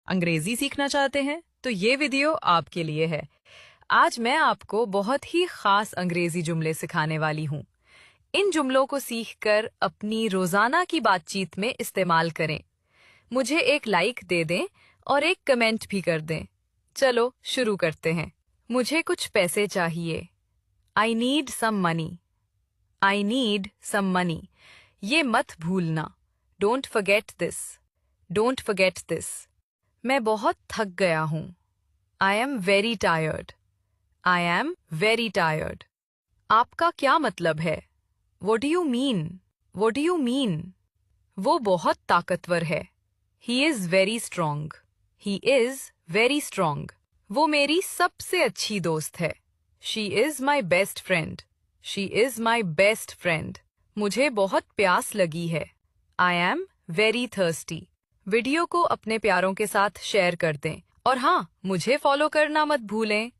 अंग्रेजी सीखना चाहते हैं तो ये वीडियो आपके लिए है। आज मैं आपको बहुत ही खास अंग्रेजी जुमले सिखाने वाली हूँ। इन जुमलों को सीखकर अपनी रोजाना की बातचीत में इस्तेमाल करें। मुझे एक लाइक दे दें और एक कमेंट भी कर दें। चलो शुरू करते हैं। मुझे कुछ पैसे चाहिए। I need some money. I need some money. ये मत भूलना। Don't forget this. Don't forget this. मैं बहुत थक गया हूँ। I am very tired. I am very tired. आपका क्या मतलब है? What do you mean? What do you mean? वो बहुत ताकतवर है। He is very strong. He is very strong. वो मेरी सबसे अच्छी दोस्त है। She is my best friend. She is my best friend. मुझे बहुत प्यास लगी है। I am very thirsty. Video को अपने प्यारों के साथ शेयर कर दें और हाँ, मुझे फॉलो करना मत भूलें।